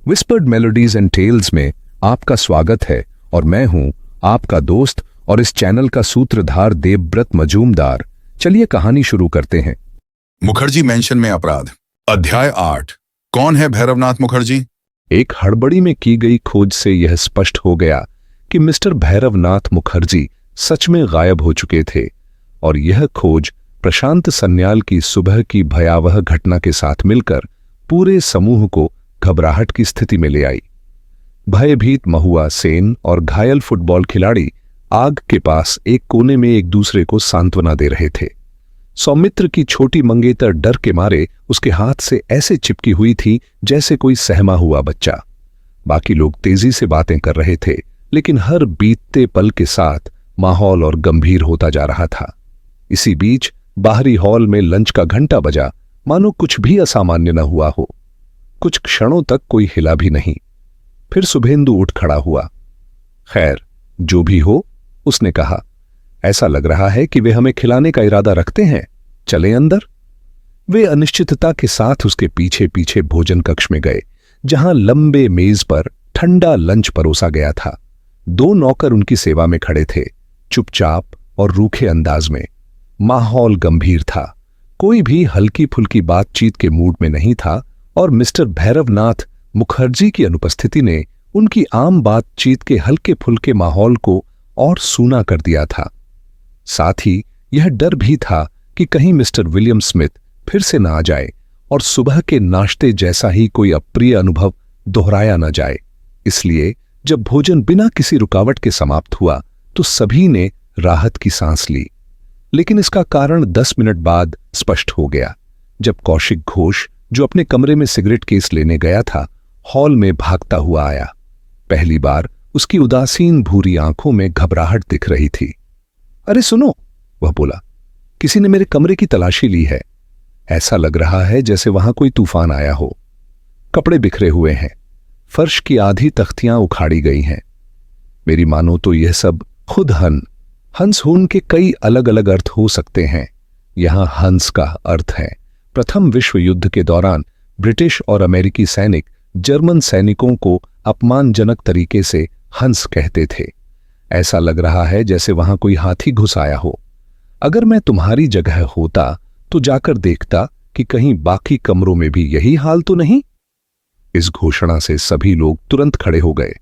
Whispered melodies and tales में आपका स्वागत है और मैं हूं आपका दोस्त और इस चैनल का सूत्रधार देवव्रत मजूमदार। चलिए कहानी शुरू करते हैं। मुखर्जी मेंशन में अपराध, अध्याय 8। कौन है भैरवनाथ मुखर्जी? एक हड़बड़ी में की गई खोज से यह स्पष्ट हो गया कि मिस्टर भैरवनाथ मुखर्जी सच में गायब हो चुके थे और यह खोज प्रशांत सन्याल की सुबह की भयावह घटना के साथ मिलकर पूरे समूह को घबराहट की स्थिति में ले आई। भयभीत महुआ सेन और घायल फुटबॉल खिलाड़ी आग के पास एक कोने में एक दूसरे को सांत्वना दे रहे थे। सौमित्र की छोटी मंगेतर डर के मारे उसके हाथ से ऐसे चिपकी हुई थी जैसे कोई सहमा हुआ बच्चा। बाकी लोग तेजी से बातें कर रहे थे, लेकिन हर बीतते पल के साथ माहौल और गंभीर होता जा रहा था। इसी बीच बाहरी हॉल में लंच का घंटा बजा, मानो कुछ भी असामान्य न हुआ हो। कुछ क्षणों तक कोई हिला भी नहीं। फिर शुभेंदु उठ खड़ा हुआ। खैर, जो भी हो, उसने कहा, ऐसा लग रहा है कि वे हमें खिलाने का इरादा रखते हैं। चलें अंदर। वे अनिश्चितता के साथ उसके पीछे पीछे भोजन कक्ष में गए, जहां लंबे मेज पर ठंडा लंच परोसा गया था। 2 नौकर उनकी सेवा में खड़े थे, चुपचाप और रूखे अंदाज में। माहौल गंभीर था, कोई भी हल्की फुल्की बातचीत के मूड में नहीं था और मिस्टर भैरवनाथ मुखर्जी की अनुपस्थिति ने उनकी आम बातचीत के हल्के फुल्के माहौल को और सूना कर दिया था। साथ ही यह डर भी था कि कहीं मिस्टर विलियम स्मिथ फिर से ना आ जाए और सुबह के नाश्ते जैसा ही कोई अप्रिय अनुभव दोहराया न जाए। इसलिए जब भोजन बिना किसी रुकावट के समाप्त हुआ तो सभी ने राहत की सांस ली। लेकिन इसका कारण 10 मिनट बाद स्पष्ट हो गया, जब कौशिक घोष, जो अपने कमरे में सिगरेट केस लेने गया था, हॉल में भागता हुआ आया। पहली बार उसकी उदासीन भूरी आंखों में घबराहट दिख रही थी। अरे सुनो, वह बोला, किसी ने मेरे कमरे की तलाशी ली है। ऐसा लग रहा है जैसे वहां कोई तूफान आया हो। कपड़े बिखरे हुए हैं, फर्श की आधी तख्तियां उखाड़ी गई हैं। मेरी मानो तो यह सब खुद हंस हून के कई अलग अलग अर्थ हो सकते हैं। यहां हंस का अर्थ है प्रथम विश्व युद्ध के दौरान ब्रिटिश और अमेरिकी सैनिक जर्मन सैनिकों को अपमानजनक तरीके से हंस कहते थे। ऐसा लग रहा है जैसे वहां कोई हाथी घुस आया हो। अगर मैं तुम्हारी जगह होता तो जाकर देखता कि कहीं बाकी कमरों में भी यही हाल तो नहीं। इस घोषणा से सभी लोग तुरंत खड़े हो गए।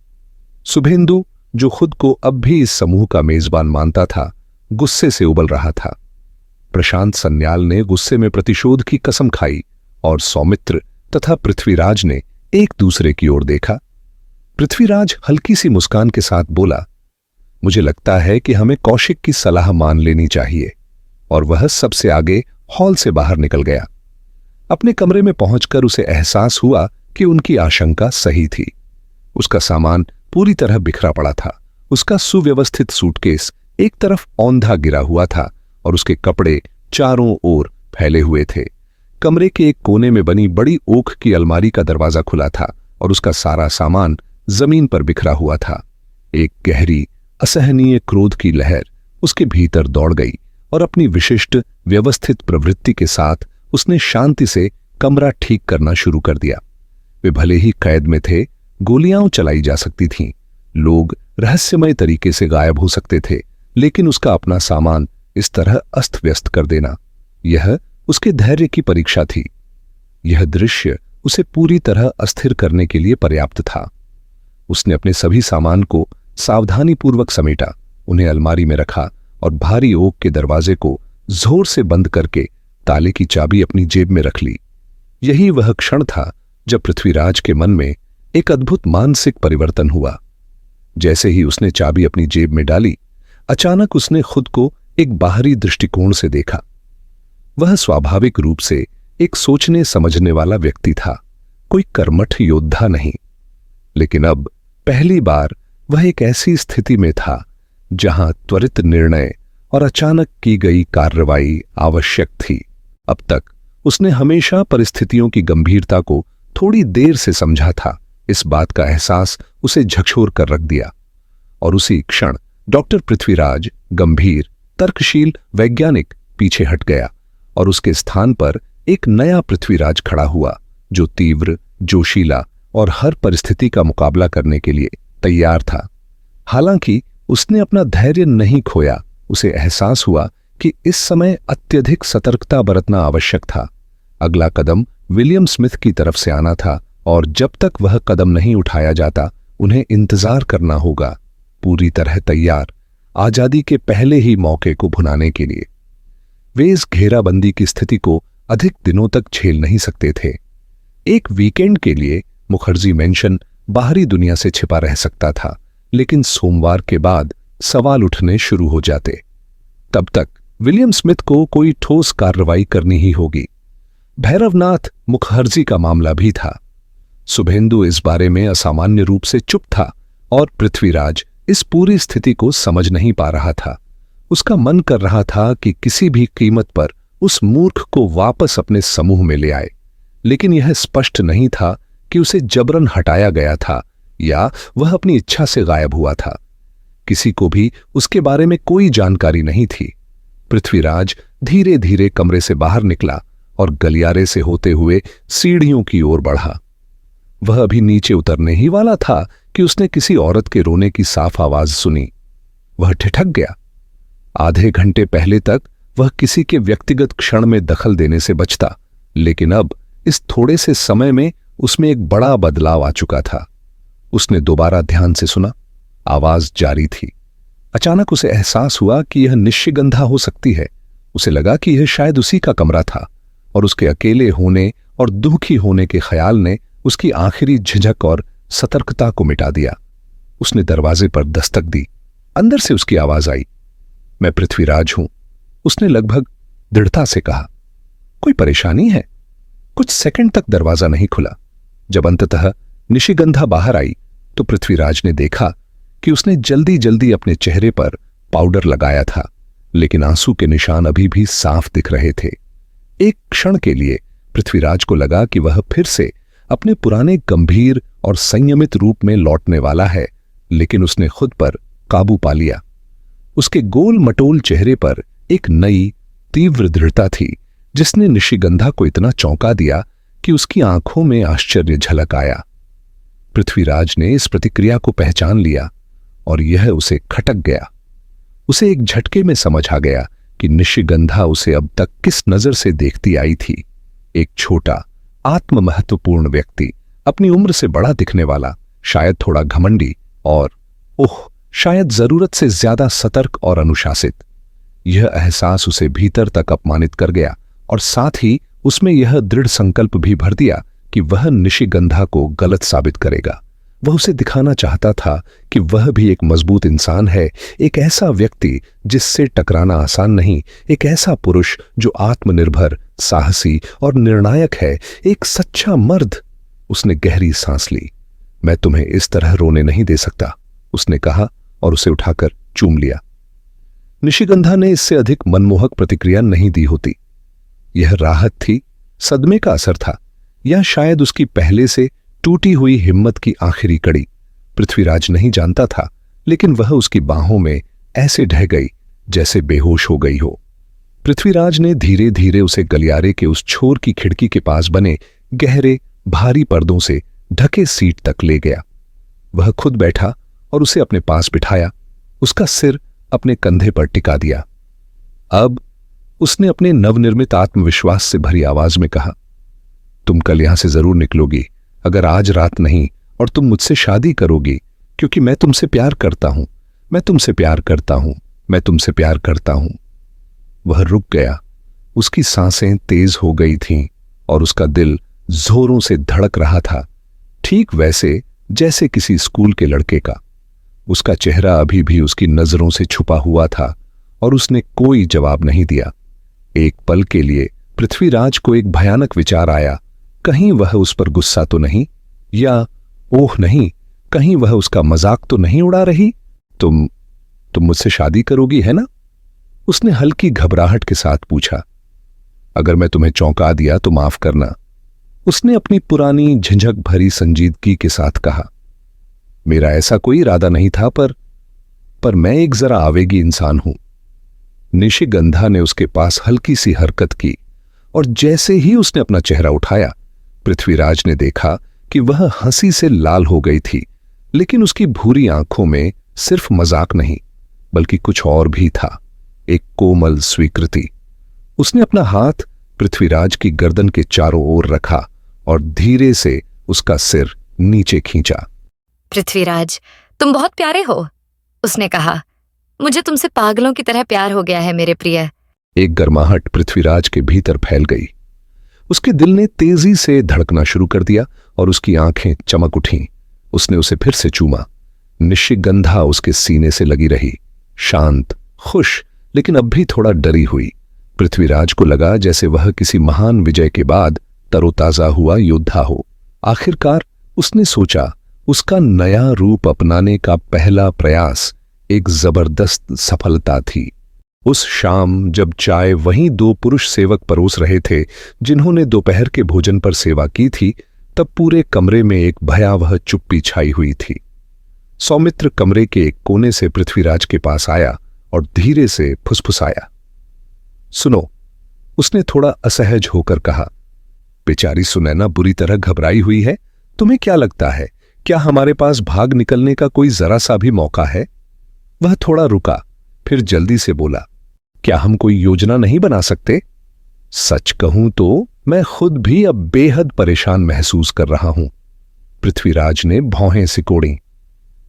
शुभेंदु, जो खुद को अब भी इस समूह का मेजबान मानता था, गुस्से से उबल रहा था। प्रशांत सन्याल ने गुस्से में प्रतिशोध की कसम खाई और सौमित्र तथा पृथ्वीराज ने एक दूसरे की ओर देखा। पृथ्वीराज हल्की सी मुस्कान के साथ बोला, मुझे लगता है कि हमें कौशिक की सलाह मान लेनी चाहिए। और वह सबसे आगे हॉल से बाहर निकल गया। अपने कमरे में पहुंचकर उसे एहसास हुआ कि उनकी आशंका सही थी। उसका सामान पूरी तरह बिखरा पड़ा था। उसका सुव्यवस्थित सूटकेस एक तरफ औंधा गिरा हुआ था और उसके कपड़े चारों ओर फैले हुए थे। कमरे के एक कोने में बनी बड़ी ओक की अलमारी का दरवाजा खुला था और उसका सारा सामान जमीन पर बिखरा हुआ था। एक गहरी असहनीय क्रोध की लहर उसके भीतर दौड़ गई और अपनी विशिष्ट व्यवस्थित प्रवृत्ति के साथ उसने शांति से कमरा ठीक करना शुरू कर दिया। वे भले ही कैद में थे, गोलियां चलाई जा सकती थीं, लोग रहस्यमय तरीके से गायब हो सकते थे, लेकिन उसका अपना सामान इस तरह अस्त व्यस्त कर देना, यह उसके धैर्य की परीक्षा थी। यह दृश्य उसे पूरी तरह अस्थिर करने के लिए पर्याप्त था। उसने अपने सभी सामान को सावधानीपूर्वक समेटा, उन्हें अलमारी में रखा और भारी ओक के दरवाजे को जोर से बंद करके ताले की चाबी अपनी जेब में रख ली। यही वह क्षण था जब पृथ्वीराज के मन में एक अद्भुत मानसिक परिवर्तन हुआ। जैसे ही उसने चाबी अपनी जेब में डाली, अचानक उसने खुद को एक बाहरी दृष्टिकोण से देखा। वह स्वाभाविक रूप से एक सोचने समझने वाला व्यक्ति था, कोई कर्मठ योद्धा नहीं। लेकिन अब पहली बार वह एक ऐसी स्थिति में था जहां त्वरित निर्णय और अचानक की गई कार्रवाई आवश्यक थी। अब तक उसने हमेशा परिस्थितियों की गंभीरता को थोड़ी देर से समझा था। इस बात का एहसास उसे झकझोर कर रख दिया और उसी क्षण डॉक्टर पृथ्वीराज, गंभीर, तर्कशील वैज्ञानिक, पीछे हट गया और उसके स्थान पर एक नया पृथ्वीराज खड़ा हुआ, जो तीव्र, जोशीला और हर परिस्थिति का मुकाबला करने के लिए तैयार था। हालांकि उसने अपना धैर्य नहीं खोया। उसे एहसास हुआ कि इस समय अत्यधिक सतर्कता बरतना आवश्यक था। अगला कदम विलियम स्मिथ की तरफ से आना था और जब तक वह कदम नहीं उठाया जाता उन्हें इंतजार करना होगा, पूरी तरह तैयार, आजादी के पहले ही मौके को भुनाने के लिए। वे इस घेराबंदी की स्थिति को अधिक दिनों तक झेल नहीं सकते थे। एक वीकेंड के लिए मुखर्जी मेंशन बाहरी दुनिया से छिपा रह सकता था, लेकिन सोमवार के बाद सवाल उठने शुरू हो जाते। तब तक विलियम स्मिथ को कोई ठोस कार्रवाई करनी ही होगी। भैरवनाथ मुखर्जी का मामला भी था। शुभेंदु इस बारे में असामान्य रूप से चुप था और पृथ्वीराज इस पूरी स्थिति को समझ नहीं पा रहा था। उसका मन कर रहा था कि किसी भी कीमत पर उस मूर्ख को वापस अपने समूह में ले आए, लेकिन यह स्पष्ट नहीं था कि उसे जबरन हटाया गया था या वह अपनी इच्छा से गायब हुआ था। किसी को भी उसके बारे में कोई जानकारी नहीं थी। पृथ्वीराज धीरे धीरे कमरे से बाहर निकला और गलियारे से होते हुए सीढ़ियों की ओर बढ़ा। वह अभी नीचे उतरने ही वाला था कि उसने किसी औरत के रोने की साफ आवाज सुनी। वह ठिठक गया। आधे घंटे पहले तक वह किसी के व्यक्तिगत क्षण में दखल देने से बचता, लेकिन अब इस थोड़े से समय में उसमें एक बड़ा बदलाव आ चुका था। उसने दोबारा ध्यान से सुना। आवाज जारी थी। अचानक उसे एहसास हुआ कि यह निशिगंधा हो सकती है। उसे लगा कि यह शायद उसी का कमरा था और उसके अकेले होने और दुखी होने के ख्याल ने उसकी आखिरी झिझक और सतर्कता को मिटा दिया। उसने दरवाजे पर दस्तक दी। अंदर से उसकी आवाज आई, मैं पृथ्वीराज हूं। उसने लगभग दृढ़ता से कहा, कोई परेशानी है? कुछ सेकंड तक दरवाजा नहीं खुला। जब अंततः निशिगंधा बाहर आई तो पृथ्वीराज ने देखा कि उसने जल्दी जल्दी अपने चेहरे पर पाउडर लगाया था, लेकिन आंसू के निशान अभी भी साफ दिख रहे थे। एक क्षण के लिए पृथ्वीराज को लगा कि वह फिर से अपने पुराने गंभीर और संयमित रूप में लौटने वाला है, लेकिन उसने खुद पर काबू पा लिया। उसके गोल मटोल चेहरे पर एक नई तीव्र दृढ़ता थी जिसने निशिगंधा को इतना चौंका दिया कि उसकी आंखों में आश्चर्य झलक आया। पृथ्वीराज ने इस प्रतिक्रिया को पहचान लिया और यह उसे खटक गया। उसे एक झटके में समझ आ गया कि निशिगंधा उसे अब तक किस नजर से देखती आई थी। एक छोटा, आत्म महत्वपूर्ण व्यक्ति, अपनी उम्र से बड़ा दिखने वाला, शायद थोड़ा घमंडी और शायद जरूरत से ज्यादा सतर्क और अनुशासित। यह एहसास उसे भीतर तक अपमानित कर गया और साथ ही उसमें यह दृढ़ संकल्प भी भर दिया कि वह निशिगंधा को गलत साबित करेगा। वह उसे दिखाना चाहता था कि वह भी एक मजबूत इंसान है, एक ऐसा व्यक्ति जिससे टकराना आसान नहीं, एक ऐसा पुरुष जो आत्मनिर्भर, साहसी और निर्णायक है, एक सच्चा मर्द। उसने गहरी सांस ली। मैं तुम्हें इस तरह रोने नहीं दे सकता, उसने कहा और उसे उठाकर चूम लिया। निशिगंधा ने इससे अधिक मनमोहक प्रतिक्रिया नहीं दी होती। यह राहत थी, सदमे का असर था, या शायद उसकी पहले से टूटी हुई हिम्मत की आखिरी कड़ी। पृथ्वीराज नहीं जानता था, लेकिन वह उसकी बाहों में ऐसे ढह गई जैसे बेहोश हो गई हो। पृथ्वीराज ने धीरे धीरे उसे गलियारे के उस छोर की खिड़की के पास बने गहरे भारी पर्दों से ढके सीट तक ले गया। वह खुद बैठा और उसे अपने पास बिठाया, उसका सिर अपने कंधे पर टिका दिया। अब उसने अपने नवनिर्मित आत्मविश्वास से भरी आवाज में कहा, तुम कल यहां से जरूर निकलोगी, अगर आज रात नहीं, और तुम मुझसे शादी करोगी, क्योंकि मैं तुमसे प्यार करता हूं, मैं तुमसे प्यार करता हूं, मैं तुमसे प्यार करता हूं। वह रुक गया। उसकी सांसें तेज हो गई थीं और उसका दिल जोरों से धड़क रहा था, ठीक वैसे जैसे किसी स्कूल के लड़के का। उसका चेहरा अभी भी उसकी नजरों से छुपा हुआ था और उसने कोई जवाब नहीं दिया। एक पल के लिए पृथ्वीराज को एक भयानक विचार आया, कहीं वह उस पर गुस्सा तो नहीं, या ओह नहीं, कहीं वह उसका मजाक तो नहीं उड़ा रही। तुम मुझसे शादी करोगी, है ना? उसने हल्की घबराहट के साथ पूछा। अगर मैं तुम्हें चौंका दिया तो माफ करना, उसने अपनी पुरानी झिझक भरी संजीदगी के साथ कहा। मेरा ऐसा कोई इरादा नहीं था, पर मैं एक जरा आवेगी इंसान हूं। निशिगंधा ने उसके पास हल्की सी हरकत की और जैसे ही उसने अपना चेहरा उठाया, पृथ्वीराज ने देखा कि वह हंसी से लाल हो गई थी, लेकिन उसकी भूरी आंखों में सिर्फ मजाक नहीं बल्कि कुछ और भी था, एक कोमल स्वीकृति। उसने अपना हाथ पृथ्वीराज की गर्दन के चारों ओर रखा और धीरे से उसका सिर नीचे खींचा। पृथ्वीराज, तुम बहुत प्यारे हो, उसने कहा। मुझे तुमसे पागलों की तरह प्यार हो गया है मेरे प्रिय। एक गर्माहट पृथ्वीराज के भीतर फैल गई। उसके दिल ने तेजी से धड़कना शुरू कर दिया और उसकी आंखें चमक उठीं। उसने उसे फिर से चूमा। निशिगंधा उसके सीने से लगी रही, शांत, खुश, लेकिन अब भी थोड़ा डरी हुई। पृथ्वीराज को लगा जैसे वह किसी महान विजय के बाद तरोताजा हुआ योद्धा हो। आखिरकार उसने सोचा, उसका नया रूप अपनाने का पहला प्रयास एक जबरदस्त सफलता थी। उस शाम जब चाय वहीं दो पुरुष सेवक परोस रहे थे जिन्होंने दोपहर के भोजन पर सेवा की थी, तब पूरे कमरे में एक भयावह चुप्पी छाई हुई थी। सौमित्र कमरे के एक कोने से पृथ्वीराज के पास आया और धीरे से फुसफुसाया। सुनो, उसने थोड़ा असहज होकर कहा। बेचारी सुनैना बुरी तरह घबराई हुई है। तुम्हें क्या लगता है, क्या हमारे पास भाग निकलने का कोई जरा सा भी मौका है? वह थोड़ा रुका, फिर जल्दी से बोला, क्या हम कोई योजना नहीं बना सकते? सच कहूं तो मैं खुद भी अब बेहद परेशान महसूस कर रहा हूं। पृथ्वीराज ने भौहें सिकोड़ी।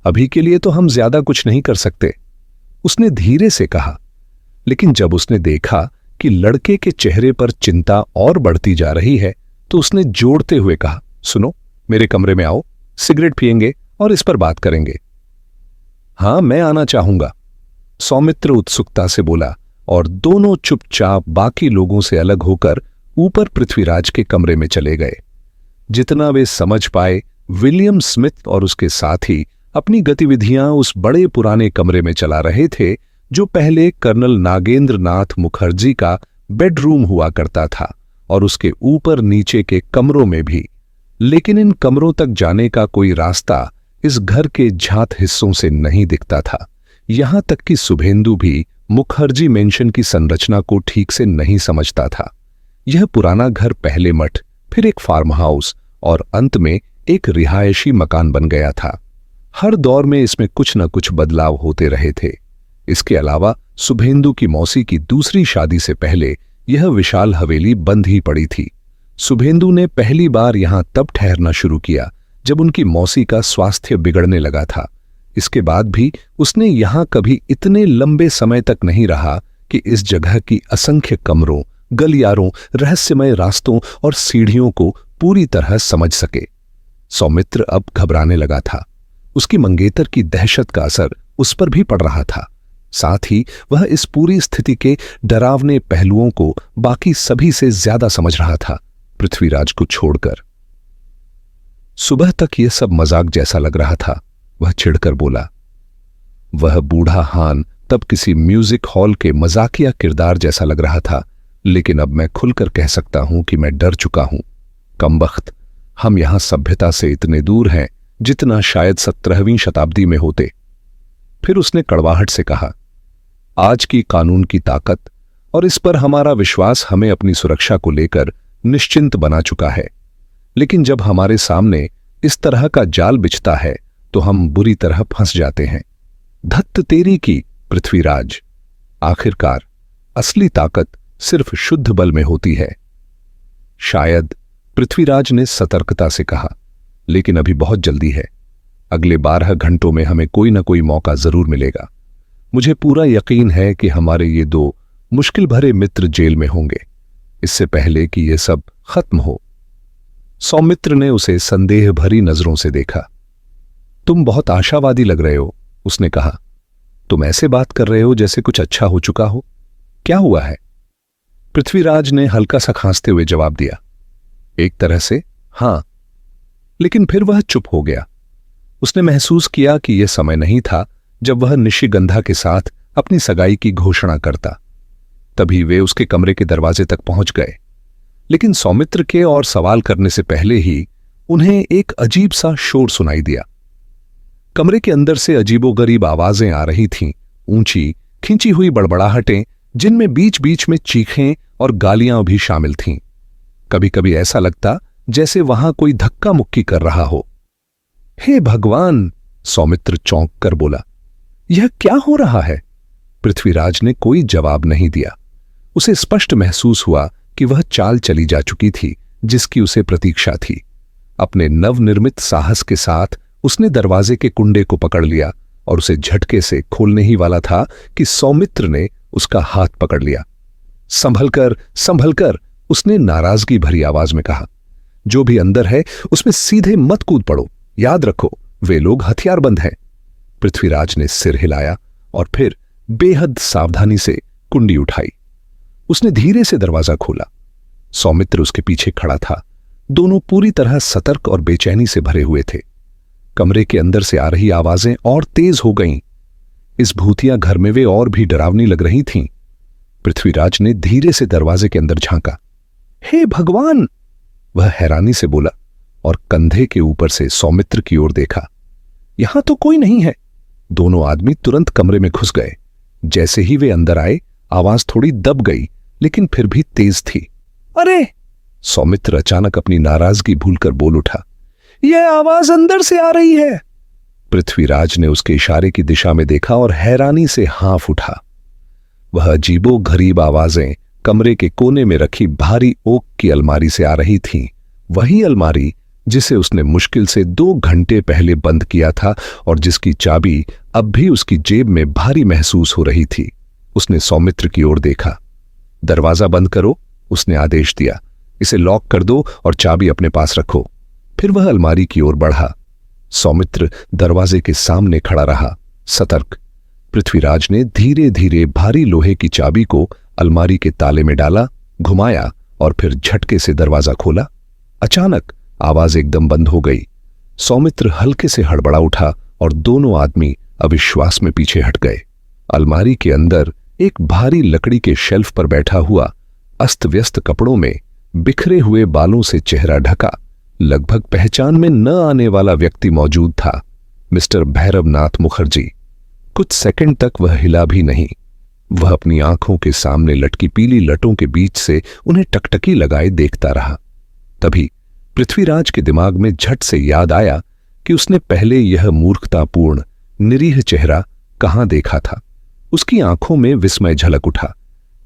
अभी के लिए तो हम ज्यादा कुछ नहीं कर सकते, उसने धीरे से कहा। लेकिन जब उसने देखा कि लड़के के चेहरे पर चिंता और बढ़ती जा रही है, तो उसने जोड़ते हुए कहा, सुनो, मेरे कमरे में आओ, सिगरेट पिएंगे और इस पर बात करेंगे। हां, मैं आना चाहूंगा, सौमित्र उत्सुकता से बोला, और दोनों चुपचाप बाकी लोगों से अलग होकर ऊपर पृथ्वीराज के कमरे में चले गए। जितना वे समझ पाए, विलियम स्मिथ और उसके साथी अपनी गतिविधियां उस बड़े पुराने कमरे में चला रहे थे जो पहले कर्नल नागेंद्र नाथ मुखर्जी का बेडरूम हुआ करता था, और उसके ऊपर नीचे के कमरों में भी। लेकिन इन कमरों तक जाने का कोई रास्ता इस घर के झात हिस्सों से नहीं दिखता था। यहां तक कि शुभेंदु भी मुखर्जी मेंशन की संरचना को ठीक से नहीं समझता था। यह पुराना घर पहले मठ, फिर एक फार्म हाउस और अंत में एक रिहायशी मकान बन गया था। हर दौर में इसमें कुछ न कुछ बदलाव होते रहे थे। इसके अलावा शुभेंदु की मौसी की दूसरी शादी से पहले यह विशाल हवेली बंद ही पड़ी थी। शुभेंदु ने पहली बार यहां तब ठहरना शुरू किया जब उनकी मौसी का स्वास्थ्य बिगड़ने लगा था। इसके बाद भी उसने यहां कभी इतने लंबे समय तक नहीं रहा कि इस जगह की असंख्य कमरों, गलियारों, रहस्यमय रास्तों और सीढ़ियों को पूरी तरह समझ सके। सौमित्र अब घबराने लगा था। उसकी मंगेतर की दहशत का असर उस पर भी पड़ रहा था। साथ ही वह इस पूरी स्थिति के डरावने पहलुओं को बाकी सभी से ज्यादा समझ रहा था, पृथ्वीराज को छोड़कर। सुबह तक यह सब मजाक जैसा लग रहा था। वह चिढ़कर बोला, वह बूढ़ा हान तब किसी म्यूजिक हॉल के मजाकिया किरदार जैसा लग रहा था, लेकिन अब मैं खुलकर कह सकता हूं कि मैं डर चुका हूं। कमबख्त, हम यहां सभ्यता से इतने दूर हैं जितना शायद 17वीं शताब्दी में होते। फिर उसने कड़वाहट से कहा, आज की कानून की ताकत और इस पर हमारा विश्वास हमें अपनी सुरक्षा को लेकर निश्चिंत बना चुका है, लेकिन जब हमारे सामने इस तरह का जाल बिछता है तो हम बुरी तरह फंस जाते हैं। धत्त तेरी की पृथ्वीराज, आखिरकार असली ताकत सिर्फ शुद्ध बल में होती है। शायद, पृथ्वीराज ने सतर्कता से कहा, लेकिन अभी बहुत जल्दी है। अगले 12 घंटों में हमें कोई ना कोई मौका जरूर मिलेगा। मुझे पूरा यकीन है कि हमारे ये 2 मुश्किल भरे मित्र जेल में होंगे, इससे पहले कि यह सब खत्म हो। सौमित्र ने उसे संदेह भरी नजरों से देखा। तुम बहुत आशावादी लग रहे हो, उसने कहा। तुम ऐसे बात कर रहे हो जैसे कुछ अच्छा हो चुका हो। क्या हुआ है? पृथ्वीराज ने हल्का सा खांसते हुए जवाब दिया, एक तरह से हां। लेकिन फिर वह चुप हो गया। उसने महसूस किया कि यह समय नहीं था जब वह निशिगंधा के साथ अपनी सगाई की घोषणा करता। तभी वे उसके कमरे के दरवाजे तक पहुंच गए, लेकिन सौमित्र के और सवाल करने से पहले ही उन्हें एक अजीब सा शोर सुनाई दिया। कमरे के अंदर से अजीबोगरीब आवाजें आ रही थीं, ऊंची, खिंची हुई बड़बड़ाहटें, जिनमें बीच बीच में चीखें और गालियां भी शामिल थीं। कभी कभी ऐसा लगता जैसे वहां कोई धक्का मुक्की कर रहा हो। हे भगवान, सौमित्र चौंक कर बोला, यह क्या हो रहा है? पृथ्वीराज ने कोई जवाब नहीं दिया। उसे स्पष्ट महसूस हुआ कि वह चाल चली जा चुकी थी जिसकी उसे प्रतीक्षा थी। अपने नवनिर्मित साहस के साथ उसने दरवाजे के कुंडे को पकड़ लिया और उसे झटके से खोलने ही वाला था कि सौमित्र ने उसका हाथ पकड़ लिया। संभलकर, संभलकर, उसने नाराजगी भरी आवाज में कहा। जो भी अंदर है उसमें सीधे मत कूद पड़ो, याद रखो वे लोग हथियारबंद हैं। पृथ्वीराज ने सिर हिलाया और फिर बेहद सावधानी से कुंडी उठाई। उसने धीरे से दरवाजा खोला। सौमित्र उसके पीछे खड़ा था। दोनों पूरी तरह सतर्क और बेचैनी से भरे हुए थे। कमरे के अंदर से आ रही आवाजें और तेज हो गईं। इस भूतिया घर में वे और भी डरावनी लग रही थीं। पृथ्वीराज ने धीरे से दरवाजे के अंदर झांका। हे भगवान, वह हैरानी से बोला और कंधे के ऊपर से सौमित्र की ओर देखा। यहां तो कोई नहीं है। दोनों आदमी तुरंत कमरे में घुस गए। जैसे ही वे अंदर आए, आवाज थोड़ी दब गई, लेकिन फिर भी तेज थी। अरे! सौमित्र अचानक अपनी नाराजगी भूलकर बोल उठा, यह आवाज अंदर से आ रही है। पृथ्वीराज ने उसके इशारे की दिशा में देखा और हैरानी से हाँफ उठा। वह अजीबो गरीब आवाजें कमरे के कोने में रखी भारी ओक की अलमारी से आ रही थीं। वही अलमारी जिसे उसने मुश्किल से 2 घंटे पहले बंद किया था और जिसकी चाबी अब भी उसकी जेब में भारी महसूस हो रही थी। उसने सौमित्र की ओर देखा। दरवाजा बंद करो, उसने आदेश दिया। इसे लॉक कर दो और चाबी अपने पास रखो। फिर वह अलमारी की ओर बढ़ा। सौमित्र दरवाजे के सामने खड़ा रहा, सतर्क। पृथ्वीराज ने धीरे धीरे भारी लोहे की चाबी को अलमारी के ताले में डाला, घुमाया और फिर झटके से दरवाजा खोला। अचानक आवाज एकदम बंद हो गई। सौमित्र हल्के से हड़बड़ा उठा और दोनों आदमी अविश्वास में पीछे हट गए। अलमारी के अंदर एक भारी लकड़ी के शेल्फ पर बैठा हुआ, अस्त व्यस्त कपड़ों में, बिखरे हुए बालों से चेहरा ढका, लगभग पहचान में न आने वाला व्यक्ति मौजूद था। मिस्टर भैरवनाथ मुखर्जी। कुछ सेकंड तक वह हिला भी नहीं। वह अपनी आंखों के सामने लटकी पीली लटों के बीच से उन्हें टकटकी लगाए देखता रहा। तभी पृथ्वीराज के दिमाग में झट से याद आया कि उसने पहले यह मूर्खतापूर्ण, निरीह चेहरा कहां देखा था। उसकी आंखों में विस्मय झलक उठा,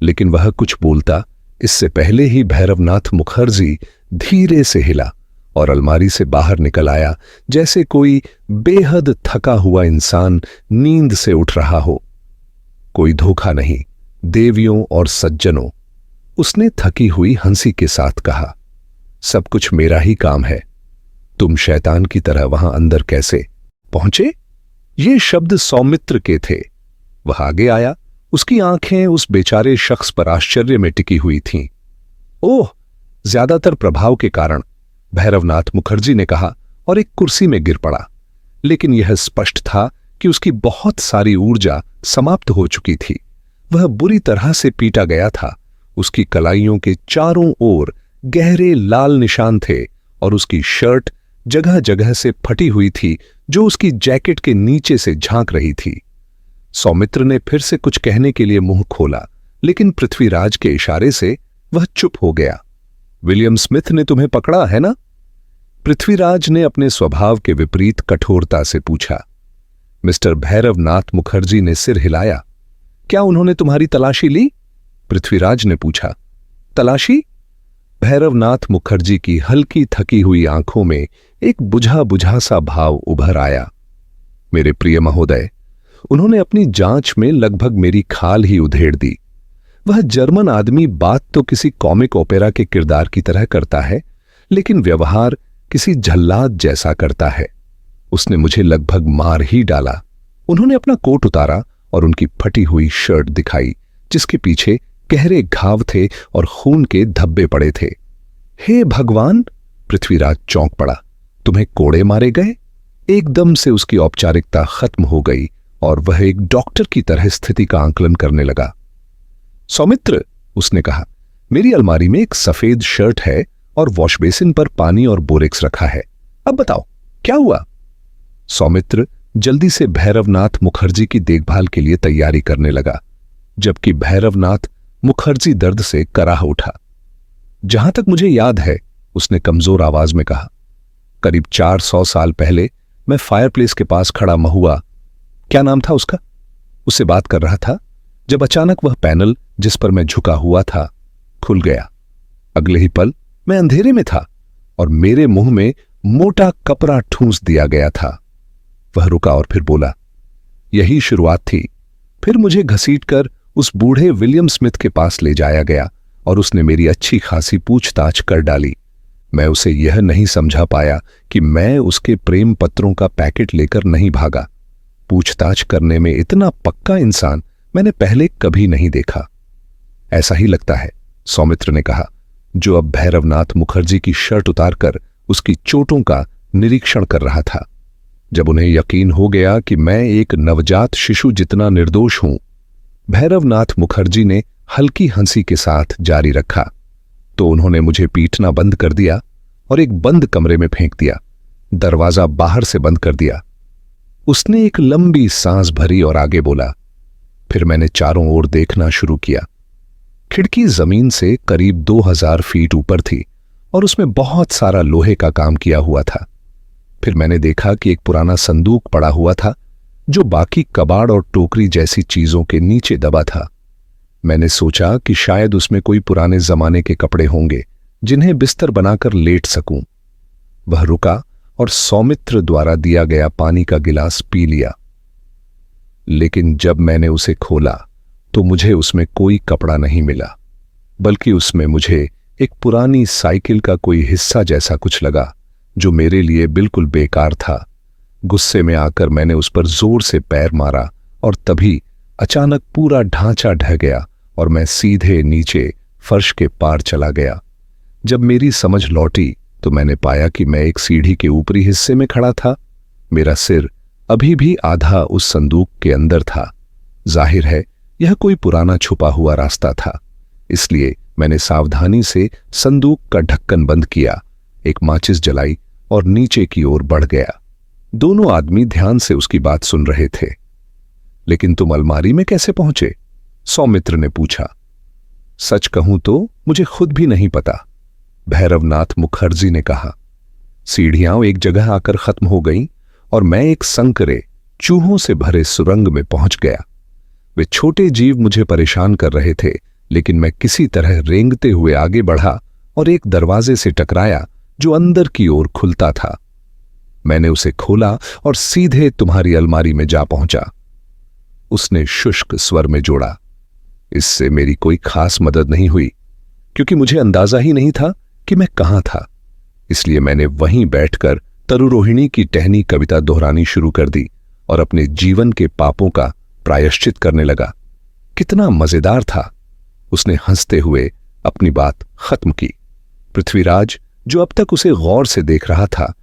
लेकिन वह कुछ बोलता इससे पहले ही भैरवनाथ मुखर्जी धीरे से हिला और अलमारी से बाहर निकल आया, जैसे कोई बेहद थका हुआ इंसान नींद से उठ रहा हो। कोई धोखा नहीं, देवियों और सज्जनों, उसने थकी हुई हंसी के साथ कहा, सब कुछ मेरा ही काम है। तुम शैतान की तरह वहां अंदर कैसे पहुंचे? ये शब्द सौमित्र के थे। वह आगे आया। उसकी आंखें उस बेचारे शख्स पर आश्चर्य में टिकी हुई थीं। ओह, ज्यादातर प्रभाव के कारण, भैरवनाथ मुखर्जी ने कहा और एक कुर्सी में गिर पड़ा। लेकिन यह स्पष्ट था कि उसकी बहुत सारी ऊर्जा समाप्त हो चुकी थी। वह बुरी तरह से पीटा गया था। उसकी कलाइयों के चारों ओर गहरे लाल निशान थे और उसकी शर्ट जगह जगह से फटी हुई थी, जो उसकी जैकेट के नीचे से झांक रही थी। सौमित्र ने फिर से कुछ कहने के लिए मुंह खोला, लेकिन पृथ्वीराज के इशारे से वह चुप हो गया। विलियम स्मिथ ने तुम्हें पकड़ा है ना? पृथ्वीराज ने अपने स्वभाव के विपरीत कठोरता से पूछा। मिस्टर भैरवनाथ मुखर्जी ने सिर हिलाया। क्या उन्होंने तुम्हारी तलाशी ली? पृथ्वीराज ने पूछा। तलाशी? भैरवनाथ मुखर्जी की हल्की थकी हुई आंखों में एक बुझा बुझा सा भाव उभर आया। मेरे प्रिय महोदय, उन्होंने अपनी जांच में लगभग मेरी खाल ही उधेड़ दी। वह जर्मन आदमी बात तो किसी कॉमिक ओपेरा के किरदार की तरह करता है, लेकिन व्यवहार किसी जल्लाद जैसा करता है। उसने मुझे लगभग मार ही डाला। उन्होंने अपना कोट उतारा और उनकी फटी हुई शर्ट दिखाई, जिसके पीछे गहरे घाव थे और खून के धब्बे पड़े थे। हे भगवान! पृथ्वीराज चौंक पड़ा। तुम्हें कोड़े मारे गए? एकदम से उसकी औपचारिकता खत्म हो गई और वह एक डॉक्टर की तरह स्थिति का आंकलन करने लगा। सौमित्र, उसने कहा, मेरी अलमारी में एक सफेद शर्ट है और वॉश बेसिन पर पानी और बोरेक्स रखा है। अब बताओ क्या हुआ? सौमित्र जल्दी से भैरवनाथ मुखर्जी की देखभाल के लिए तैयारी करने लगा, जबकि भैरवनाथ मुखर्जी दर्द से कराह उठा। जहां तक मुझे याद है, उसने कमजोर आवाज में कहा। करीब 400 साल पहले मैं फायरप्लेस के पास खड़ा महुआ, क्या नाम था उसका, उससे बात कर रहा था जब अचानक वह पैनल जिस पर मैं झुका हुआ था खुल गया। अगले ही पल मैं अंधेरे में था और मेरे मुंह में मोटा कपड़ा ठूंस दिया गया था। वह रुका और फिर बोला, यही शुरुआत थी। फिर मुझे घसीटकर उस बूढ़े विलियम स्मिथ के पास ले जाया गया और उसने मेरी अच्छी खासी पूछताछ कर डाली। मैं उसे यह नहीं समझा पाया कि मैं उसके प्रेम पत्रों का पैकेट लेकर नहीं भागा। पूछताछ करने में इतना पक्का इंसान मैंने पहले कभी नहीं देखा। ऐसा ही लगता है, सौमित्र ने कहा, जो अब भैरवनाथ मुखर्जी की शर्ट उतारकर उसकी चोटों का निरीक्षण कर रहा था। जब उन्हें यकीन हो गया कि मैं एक नवजात शिशु जितना निर्दोष हूं, भैरवनाथ मुखर्जी ने हल्की हंसी के साथ जारी रखा, तो उन्होंने मुझे पीटना बंद कर दिया और एक बंद कमरे में फेंक दिया। दरवाजा बाहर से बंद कर दिया। उसने एक लंबी सांस भरी और आगे बोला, फिर मैंने चारों ओर देखना शुरू किया। खिड़की जमीन से करीब 2000 फीट ऊपर थी और उसमें बहुत सारा लोहे का काम किया हुआ था। फिर मैंने देखा कि एक पुराना संदूक पड़ा हुआ था जो बाकी कबाड़ और टोकरी जैसी चीजों के नीचे दबा था। मैंने सोचा कि शायद उसमें कोई पुराने जमाने के कपड़े होंगे जिन्हें बिस्तर बनाकर लेट सकूं। वह रुका और सौमित्र द्वारा दिया गया पानी का गिलास पी लिया। लेकिन जब मैंने उसे खोला तो मुझे उसमें कोई कपड़ा नहीं मिला, बल्कि उसमें मुझे एक पुरानी साइकिल का कोई हिस्सा जैसा कुछ लगा जो मेरे लिए बिल्कुल बेकार था। गुस्से में आकर मैंने उस पर जोर से पैर मारा और तभी अचानक पूरा ढांचा ढह गया और मैं सीधे नीचे फर्श के पार चला गया। जब मेरी समझ लौटी तो मैंने पाया कि मैं एक सीढ़ी के ऊपरी हिस्से में खड़ा था। मेरा सिर अभी भी आधा उस संदूक के अंदर था। जाहिर है यह कोई पुराना छुपा हुआ रास्ता था, इसलिए मैंने सावधानी से संदूक का ढक्कन बंद किया, एक माचिस जलाई और नीचे की ओर बढ़ गया। दोनों आदमी ध्यान से उसकी बात सुन रहे थे। लेकिन तुम अलमारी में कैसे पहुंचे? सौमित्र ने पूछा। सच कहूं तो मुझे खुद भी नहीं पता, भैरवनाथ मुखर्जी ने कहा। सीढ़ियां एक जगह आकर खत्म हो गईं और मैं एक संकरे चूहों से भरे सुरंग में पहुंच गया। वे छोटे जीव मुझे परेशान कर रहे थे, लेकिन मैं किसी तरह रेंगते हुए आगे बढ़ा और एक दरवाजे से टकराया जो अंदर की ओर खुलता था। मैंने उसे खोला और सीधे तुम्हारी अलमारी में जा पहुंचा, उसने शुष्क स्वर में जोड़ा। इससे मेरी कोई खास मदद नहीं हुई, क्योंकि मुझे अंदाजा ही नहीं था कि मैं कहां था। इसलिए मैंने वहीं बैठकर तरुरोहिणी की टहनी कविता दोहरानी शुरू कर दी और अपने जीवन के पापों का प्रायश्चित करने लगा। कितना मजेदार था। उसने हंसते हुए अपनी बात खत्म की। पृथ्वीराज, जो अब तक उसे गौर से देख रहा था,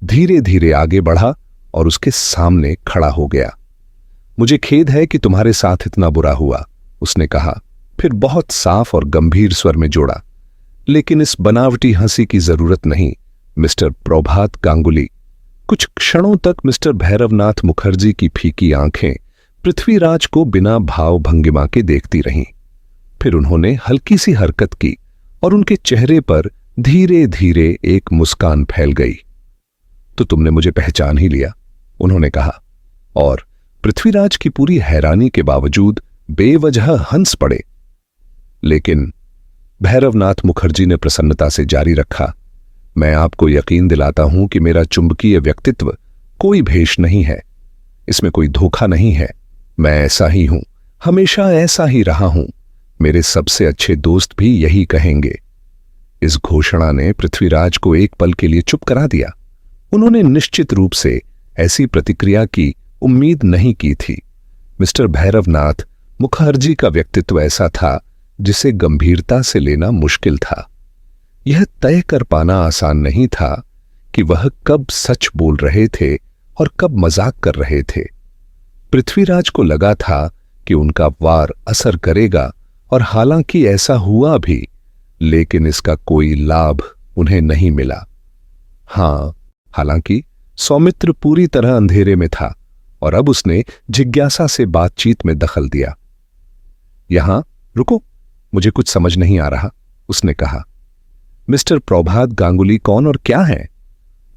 धीरे धीरे आगे बढ़ा और उसके सामने खड़ा हो गया। मुझे खेद है कि तुम्हारे साथ इतना बुरा हुआ, उसने कहा, फिर बहुत साफ और गंभीर स्वर में जोड़ा। लेकिन इस बनावटी हंसी की जरूरत नहीं, मिस्टर प्रभात गांगुली। कुछ क्षणों तक मिस्टर भैरवनाथ मुखर्जी की फीकी आंखें पृथ्वीराज को बिना भाव भंगिमा के देखती रहीं। फिर उन्होंने हल्की सी हरकत की और उनके चेहरे पर धीरे धीरे एक मुस्कान फैल गई। तो तुमने मुझे पहचान ही लिया, उन्होंने कहा, और पृथ्वीराज की पूरी हैरानी के बावजूद बेवजह हंस पड़े। लेकिन भैरवनाथ मुखर्जी ने प्रसन्नता से जारी रखा, मैं आपको यकीन दिलाता हूं कि मेरा चुंबकीय व्यक्तित्व कोई भेष नहीं है, इसमें कोई धोखा नहीं है। मैं ऐसा ही हूं, हमेशा ऐसा ही रहा हूं। मेरे सबसे अच्छे दोस्त भी यही कहेंगे। इस घोषणा ने पृथ्वीराज को एक पल के लिए चुप करा दिया। उन्होंने निश्चित रूप से ऐसी प्रतिक्रिया की उम्मीद नहीं की थी। मिस्टर भैरवनाथ मुखर्जी का व्यक्तित्व ऐसा था जिसे गंभीरता से लेना मुश्किल था। यह तय कर पाना आसान नहीं था कि वह कब सच बोल रहे थे और कब मजाक कर रहे थे। पृथ्वीराज को लगा था कि उनका वार असर करेगा, और हालांकि ऐसा हुआ भी, लेकिन इसका कोई लाभ उन्हें नहीं मिला। हां, हालांकि सौमित्र पूरी तरह अंधेरे में था और अब उसने जिज्ञासा से बातचीत में दखल दिया। यहां रुको, मुझे कुछ समझ नहीं आ रहा, उसने कहा। मिस्टर प्रभात गांगुली कौन और क्या है?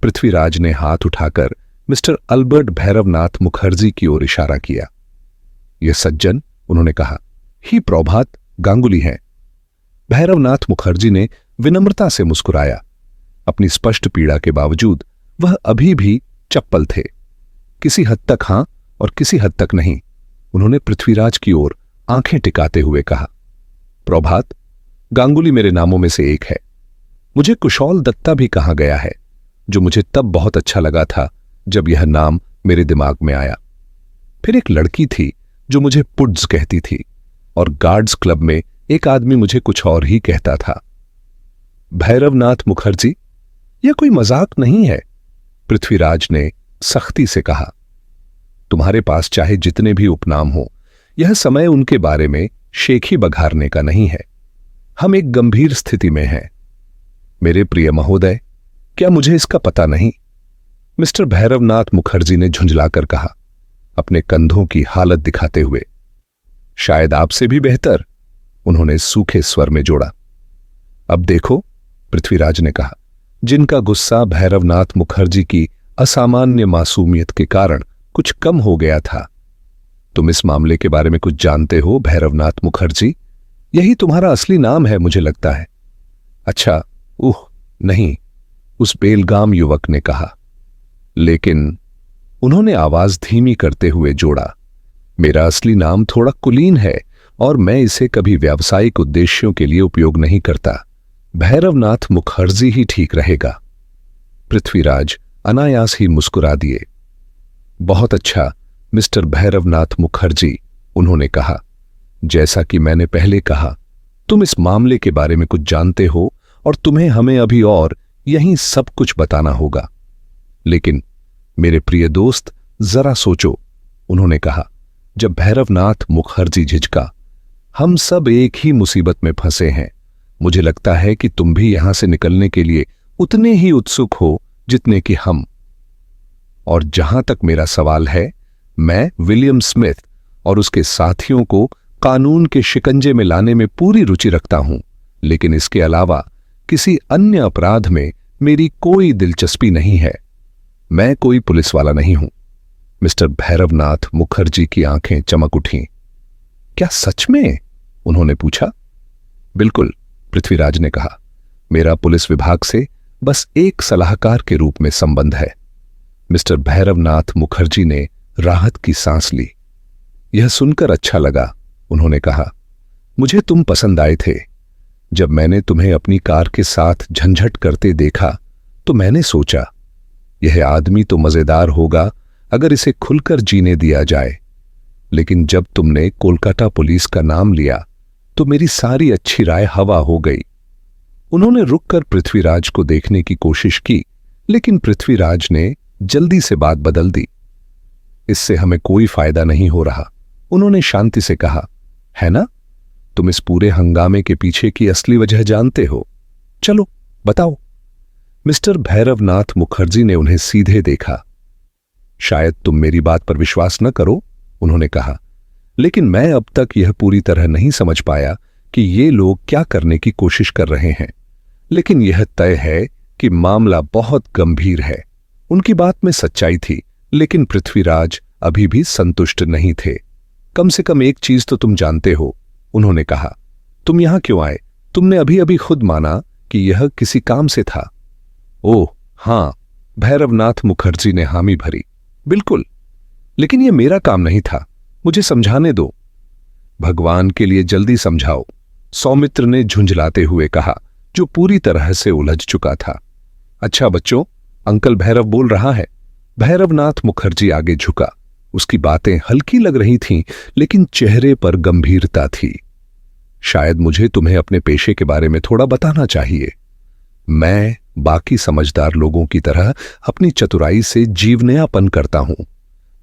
पृथ्वीराज ने हाथ उठाकर मिस्टर अल्बर्ट भैरवनाथ मुखर्जी की ओर इशारा किया। यह सज्जन, उन्होंने कहा, ही प्रभात गांगुली हैं। भैरवनाथ मुखर्जी ने विनम्रता से मुस्कुराया। अपनी स्पष्ट पीड़ा के बावजूद वह अभी भी चप्पल थे। किसी हद तक हां और किसी हद तक नहीं। उन्होंने पृथ्वीराज की ओर आंखें टिकाते हुए कहा, प्रभात गांगुली मेरे नामों में से एक है। मुझे कुशौल दत्ता भी कहा गया है, जो मुझे तब बहुत अच्छा लगा था जब यह नाम मेरे दिमाग में आया। फिर एक लड़की थी जो मुझे पुड्स कहती थी, और गार्ड्स क्लब में एक आदमी मुझे कुछ और ही कहता था। भैरवनाथ मुखर्जी, यह कोई मजाक नहीं है, पृथ्वीराज ने सख्ती से कहा। तुम्हारे पास चाहे जितने भी उपनाम हो, यह समय उनके बारे में शेखी बघारने का नहीं है। हम एक गंभीर स्थिति में हैं। मेरे प्रिय महोदय, क्या मुझे इसका पता नहीं? मिस्टर भैरवनाथ मुखर्जी ने झुंझलाकर कहा, अपने कंधों की हालत दिखाते हुए। शायद आपसे भी बेहतर, उन्होंने सूखे स्वर में जोड़ा। अब देखो, पृथ्वीराज ने कहा, जिनका गुस्सा भैरवनाथ मुखर्जी की असामान्य मासूमियत के कारण कुछ कम हो गया था। तुम इस मामले के बारे में कुछ जानते हो भैरवनाथ मुखर्जी? यही तुम्हारा असली नाम है, मुझे लगता है। अच्छा, नहीं, उस बेलगाम युवक ने कहा। लेकिन उन्होंने आवाज धीमी करते हुए जोड़ा, मेरा असली नाम थोड़ा कुलीन है और मैं इसे कभी व्यावसायिक उद्देश्यों के लिए उपयोग नहीं करता। भैरवनाथ मुखर्जी ही ठीक रहेगा। पृथ्वीराज अनायास ही मुस्कुरा दिए। बहुत अच्छा मिस्टर भैरवनाथ मुखर्जी, उन्होंने कहा, जैसा कि मैंने पहले कहा, तुम इस मामले के बारे में कुछ जानते हो और तुम्हें हमें अभी और यहीं सब कुछ बताना होगा। लेकिन मेरे प्रिय दोस्त, जरा सोचो, उन्होंने कहा। जब भैरवनाथ मुखर्जी झिझका, हम सब एक ही मुसीबत में फंसे हैं। मुझे लगता है कि तुम भी यहां से निकलने के लिए उतने ही उत्सुक हो जितने कि हम। और जहां तक मेरा सवाल है, मैं विलियम स्मिथ और उसके साथियों को कानून के शिकंजे में लाने में पूरी रुचि रखता हूं, लेकिन इसके अलावा किसी अन्य अपराध में मेरी कोई दिलचस्पी नहीं है। मैं कोई पुलिस वाला नहीं हूं। मिस्टर भैरवनाथ मुखर्जी की आंखें चमक उठीं। क्या सच में? उन्होंने पूछा। बिल्कुल, पृथ्वीराज ने कहा, मेरा पुलिस विभाग से बस एक सलाहकार के रूप में संबंध है। मिस्टर भैरवनाथ मुखर्जी ने राहत की सांस ली। यह सुनकर अच्छा लगा, उन्होंने कहा। मुझे तुम पसंद आए थे। जब मैंने तुम्हें अपनी कार के साथ झंझट करते देखा तो मैंने सोचा, यह आदमी तो मजेदार होगा अगर इसे खुलकर जीने दिया जाए। लेकिन जब तुमने कोलकाता पुलिस का नाम लिया तो मेरी सारी अच्छी राय हवा हो गई। उन्होंने रुककर पृथ्वीराज को देखने की कोशिश की, लेकिन पृथ्वीराज ने जल्दी से बात बदल दी। इससे हमें कोई फायदा नहीं हो रहा, उन्होंने शांति से कहा, है ना? तुम इस पूरे हंगामे के पीछे की असली वजह जानते हो। चलो बताओ। मिस्टर भैरवनाथ मुखर्जी ने उन्हें सीधे देखा। शायद तुम मेरी बात पर विश्वास न करो, उन्होंने कहा, लेकिन मैं अब तक यह पूरी तरह नहीं समझ पाया कि ये लोग क्या करने की कोशिश कर रहे हैं। लेकिन यह तय है कि मामला बहुत गंभीर है। उनकी बात में सच्चाई थी, लेकिन पृथ्वीराज अभी भी संतुष्ट नहीं थे। कम से कम एक चीज तो तुम जानते हो, उन्होंने कहा। तुम यहां क्यों आए? तुमने अभी अभी खुद माना कि यह किसी काम से था। ओह हां, भैरवनाथ मुखर्जी ने हामी भरी। बिल्कुल, लेकिन यह मेरा काम नहीं था। मुझे समझाने दो। भगवान के लिए जल्दी समझाओ, सौमित्र ने झुंझलाते हुए कहा, जो पूरी तरह से उलझ चुका था। अच्छा बच्चों, अंकल भैरव बोल रहा है। भैरवनाथ मुखर्जी आगे झुका। उसकी बातें हल्की लग रही थीं, लेकिन चेहरे पर गंभीरता थी। शायद मुझे तुम्हें अपने पेशे के बारे में थोड़ा बताना चाहिए। मैं बाकी समझदार लोगों की तरह अपनी चतुराई से जीवनयापन करता हूं।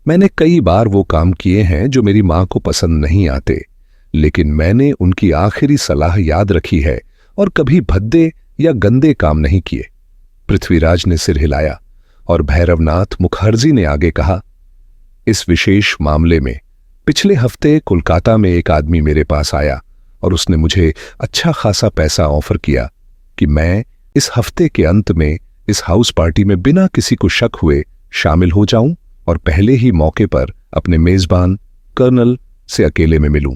मैंने कई बार वो काम किए हैं जो मेरी मां को पसंद नहीं आते, लेकिन मैंने उनकी आखिरी सलाह याद रखी है और कभी भद्दे या गंदे काम नहीं किए। पृथ्वीराज ने सिर हिलाया और भैरवनाथ मुखर्जी ने आगे कहा, इस विशेष मामले में पिछले हफ्ते कोलकाता में एक आदमी मेरे पास आया और उसने मुझे अच्छा खासा पैसा ऑफर किया कि मैं इस हफ्ते के अंत में इस हाउस पार्टी में बिना किसी को शक हुए शामिल हो जाऊं और पहले ही मौके पर अपने मेजबान कर्नल से अकेले में मिलूं।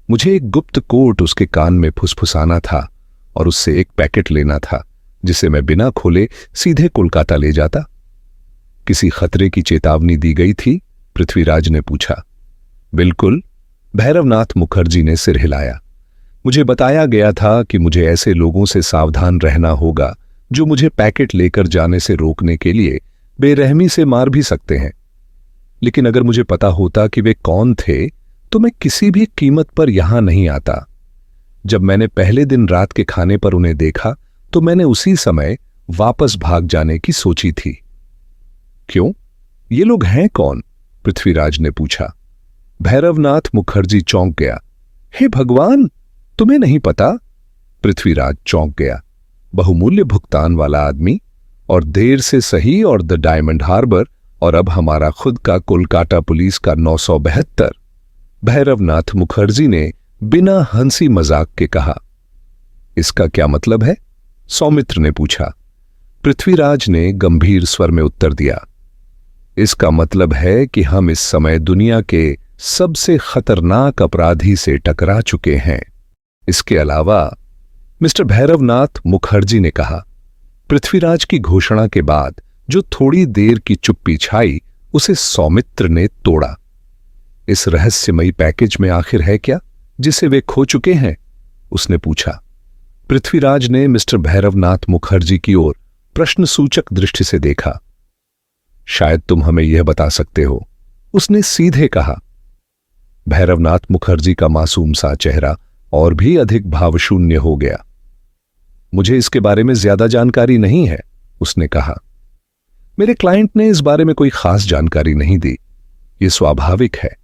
मुझे एक गुप्त कोट उसके कान में फुसफुसाना था और उससे एक पैकेट लेना था जिसे मैं बिना खोले सीधे कोलकाता ले जाता। किसी खतरे की चेतावनी दी गई थी? पृथ्वीराज ने पूछा। बिल्कुल, भैरवनाथ मुखर्जी ने सिर हिलाया। मुझे बताया गया था कि मुझे ऐसे लोगों से सावधान रहना होगा जो मुझे पैकेट लेकर जाने से रोकने के लिए बेरहमी से मार भी सकते हैं। लेकिन अगर मुझे पता होता कि वे कौन थे तो मैं किसी भी कीमत पर यहां नहीं आता। जब मैंने पहले दिन रात के खाने पर उन्हें देखा तो मैंने उसी समय वापस भाग जाने की सोची थी। क्यों? ये लोग हैं कौन? पृथ्वीराज ने पूछा। भैरवनाथ मुखर्जी चौंक गया। हे भगवान, तुम्हें नहीं पता? पृथ्वीराज चौंक गया। बहुमूल्य भुगतान वाला आदमी, और देर से सही, और द डायमंड हार्बर, और अब हमारा खुद का कोलकाता पुलिस का 972। भैरवनाथ मुखर्जी ने बिना हंसी मजाक के कहा। इसका क्या मतलब है? सौमित्र ने पूछा। पृथ्वीराज ने गंभीर स्वर में उत्तर दिया। इसका मतलब है कि हम इस समय दुनिया के सबसे खतरनाक अपराधी से टकरा चुके हैं। इसके अलावा, मिस्टर भैरवनाथ मुखर्जी ने कहा। पृथ्वीराज की घोषणा के बाद जो थोड़ी देर की चुप्पी छाई उसे सौमित्र ने तोड़ा। इस रहस्यमयी पैकेज में आखिर है क्या जिसे वे खो चुके हैं? उसने पूछा। पृथ्वीराज ने मिस्टर भैरवनाथ मुखर्जी की ओर प्रश्नसूचक दृष्टि से देखा। शायद तुम हमें यह बता सकते हो, उसने सीधे कहा। भैरवनाथ मुखर्जी का मासूम सा चेहरा और भी अधिक भावशून्य हो गया। मुझे इसके बारे में ज्यादा जानकारी नहीं है, उसने कहा। मेरे क्लाइंट ने इस बारे में कोई खास जानकारी नहीं दी, यह स्वाभाविक है।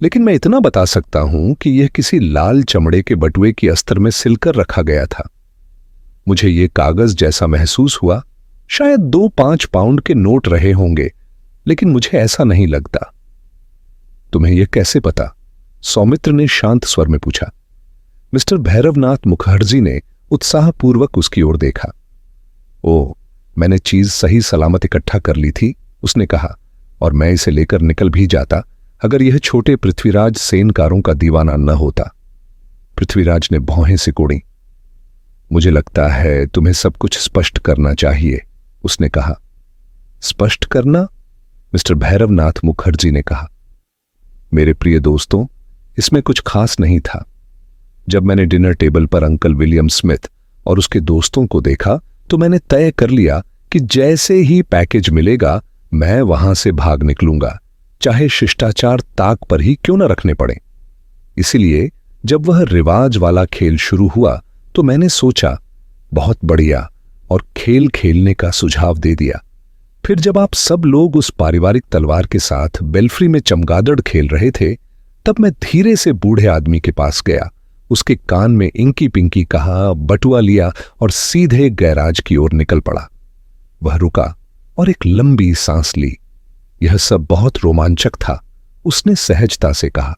लेकिन मैं इतना बता सकता हूं कि यह किसी लाल चमड़े के बटुए की अस्तर में सिलकर रखा गया था। मुझे यह कागज जैसा महसूस हुआ, शायद 2-5 पाउंड के नोट रहे होंगे, लेकिन मुझे ऐसा नहीं लगता। तुम्हें यह कैसे पता? सौमित्र ने शांत स्वर में पूछा। मिस्टर भैरवनाथ मुखर्जी ने उत्साहपूर्वक उसकी ओर देखा। ओह, मैंने चीज सही सलामत इकट्ठा कर ली थी, उसने कहा, और मैं इसे लेकर निकल भी जाता अगर यह छोटे पृथ्वीराज सेनकारों का दीवाना न होता। पृथ्वीराज ने भौहें सिकोड़ी। मुझे लगता है तुम्हें सब कुछ स्पष्ट करना चाहिए, उसने कहा। स्पष्ट करना? मिस्टर भैरवनाथ मुखर्जी ने कहा। मेरे प्रिय दोस्तों, इसमें कुछ खास नहीं था। जब मैंने डिनर टेबल पर अंकल विलियम स्मिथ और उसके दोस्तों को देखा तो मैंने तय कर लिया कि जैसे ही पैकेज मिलेगा मैं वहां से भाग निकलूंगा, चाहे शिष्टाचार ताक पर ही क्यों न रखने पड़े। इसीलिए जब वह रिवाज वाला खेल शुरू हुआ तो मैंने सोचा, बहुत बढ़िया, और खेल खेलने का सुझाव दे दिया। फिर जब आप सब लोग उस पारिवारिक तलवार के साथ बेल्फ्री में चमगादड़ खेल रहे थे, तब मैं धीरे से बूढ़े आदमी के पास गया, उसके कान में इंकी पिंकी कहा, बटुआ लिया और सीधे गैराज की ओर निकल पड़ा। वह रुका और एक लंबी सांस ली। यह सब बहुत रोमांचक था, उसने सहजता से कहा।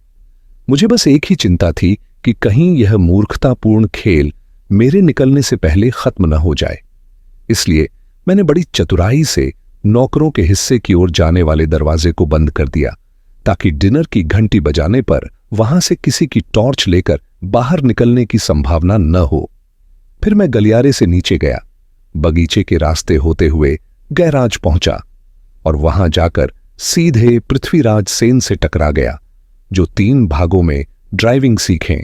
मुझे बस एक ही चिंता थी कि कहीं यह मूर्खतापूर्ण खेल मेरे निकलने से पहले खत्म न हो जाए। इसलिए मैंने बड़ी चतुराई से नौकरों के हिस्से की ओर जाने वाले दरवाजे को बंद कर दिया, ताकि डिनर की घंटी बजाने पर वहां से किसी की टॉर्च लेकर बाहर निकलने की संभावना न हो। फिर मैं गलियारे से नीचे गया, बगीचे के रास्ते होते हुए गैराज पहुंचा और वहां जाकर सीधे पृथ्वीराज सेन से टकरा गया, जो 3 भागों में ड्राइविंग सीखें,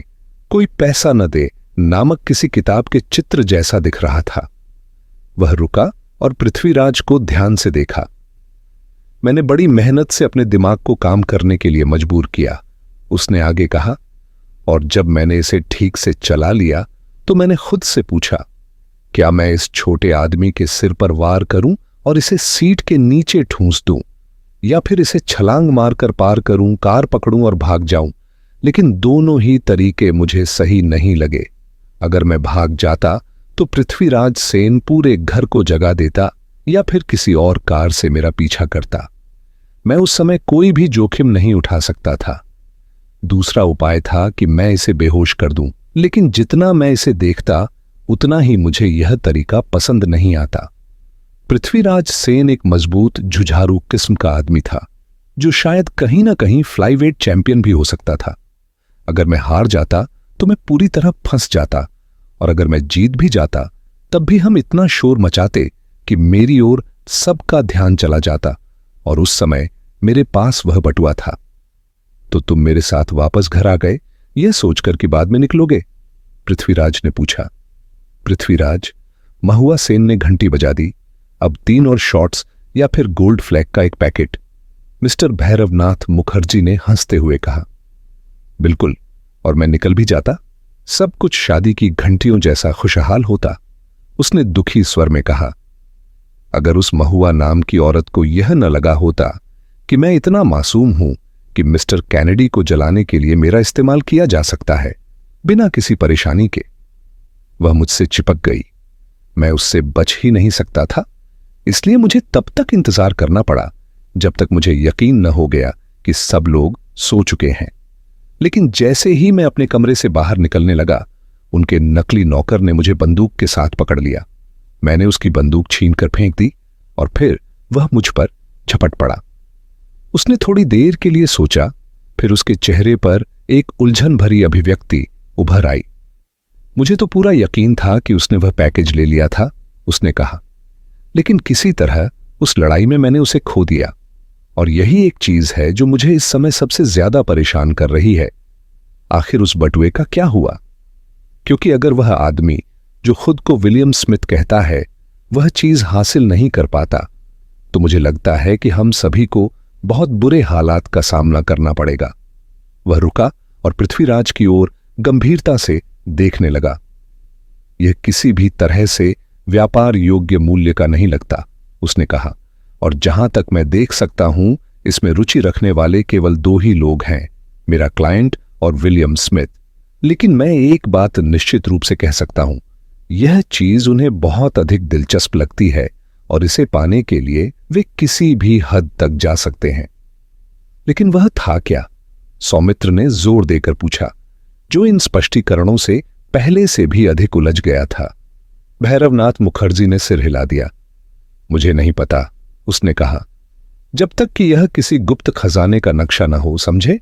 कोई पैसा न दे नामक किसी किताब के चित्र जैसा दिख रहा था। वह रुका और पृथ्वीराज को ध्यान से देखा। मैंने बड़ी मेहनत से अपने दिमाग को काम करने के लिए मजबूर किया, उसने आगे कहा, और जब मैंने इसे ठीक से चला लिया तो मैंने खुद से पूछा, क्या मैं इस छोटे आदमी के सिर पर वार करूं और इसे सीट के नीचे ठूंस दूं, या फिर इसे छलांग मारकर पार करूं, कार पकड़ूं और भाग जाऊं। लेकिन दोनों ही तरीके मुझे सही नहीं लगे। अगर मैं भाग जाता तो पृथ्वीराज सेन पूरे घर को जगा देता, या फिर किसी और कार से मेरा पीछा करता। मैं उस समय कोई भी जोखिम नहीं उठा सकता था। दूसरा उपाय था कि मैं इसे बेहोश कर दूं, लेकिन जितना मैं इसे देखता उतना ही मुझे यह तरीका पसंद नहीं आता। पृथ्वीराज सेन एक मजबूत जुझारू किस्म का आदमी था, जो शायद कहीं ना कहीं फ्लाईवेट चैंपियन भी हो सकता था। अगर मैं हार जाता तो मैं पूरी तरह फंस जाता, और अगर मैं जीत भी जाता तब भी हम इतना शोर मचाते कि मेरी ओर सबका ध्यान चला जाता, और उस समय मेरे पास वह बटुआ था। तो तुम मेरे साथ वापस घर आ गए यह सोचकर कि बाद में निकलोगे? पृथ्वीराज ने पूछा। पृथ्वीराज, महुआ सेन ने घंटी बजा दी। अब 3 और शॉट्स या फिर गोल्ड फ्लैग का एक पैकेट। मिस्टर भैरवनाथ मुखर्जी ने हंसते हुए कहा। बिल्कुल, और मैं निकल भी जाता। सब कुछ शादी की घंटियों जैसा खुशहाल होता। उसने दुखी स्वर में कहा। अगर उस महुआ नाम की औरत को यह न लगा होता कि मैं इतना मासूम हूं कि मिस्टर कैनेडी को जलाने के लिए मेरा इस्तेमाल किया जा सकता है बिना किसी परेशानी के। वह मुझसे चिपक गई। मैं उससे बच ही नहीं सकता था, इसलिए मुझे तब तक इंतजार करना पड़ा जब तक मुझे यकीन न हो गया कि सब लोग सो चुके हैं। लेकिन जैसे ही मैं अपने कमरे से बाहर निकलने लगा, उनके नकली नौकर ने मुझे बंदूक के साथ पकड़ लिया। मैंने उसकी बंदूक छीनकर फेंक दी और फिर वह मुझ पर झपट पड़ा। उसने थोड़ी देर के लिए सोचा, फिर उसके चेहरे पर एक उलझन भरी अभिव्यक्ति उभर आई। मुझे तो पूरा यकीन था कि उसने वह पैकेज ले लिया था, उसने कहा, लेकिन किसी तरह उस लड़ाई में मैंने उसे खो दिया। और यही एक चीज है जो मुझे इस समय सबसे ज्यादा परेशान कर रही है। आखिर उस बटुए का क्या हुआ? क्योंकि अगर वह आदमी जो खुद को विलियम स्मिथ कहता है वह चीज हासिल नहीं कर पाता, तो मुझे लगता है कि हम सभी को बहुत बुरे हालात का सामना करना पड़ेगा। वह रुका और पृथ्वीराज की ओर गंभीरता से देखने लगा। यह किसी भी तरह से व्यापार योग्य मूल्य का नहीं लगता, उसने कहा, और जहां तक मैं देख सकता हूं इसमें रुचि रखने वाले केवल 2 ही लोग हैं, मेरा क्लाइंट और विलियम स्मिथ। लेकिन मैं एक बात निश्चित रूप से कह सकता हूं, यह चीज उन्हें बहुत अधिक दिलचस्प लगती है और इसे पाने के लिए वे किसी भी हद तक जा सकते हैं। लेकिन वह था क्या? सौमित्र ने जोर देकर पूछा, जो इन स्पष्टीकरणों से पहले से भी अधिक उलझ गया था। भैरवनाथ मुखर्जी ने सिर हिला दिया। मुझे नहीं पता, उसने कहा, जब तक कि यह किसी गुप्त खजाने का नक्शा न हो, समझे?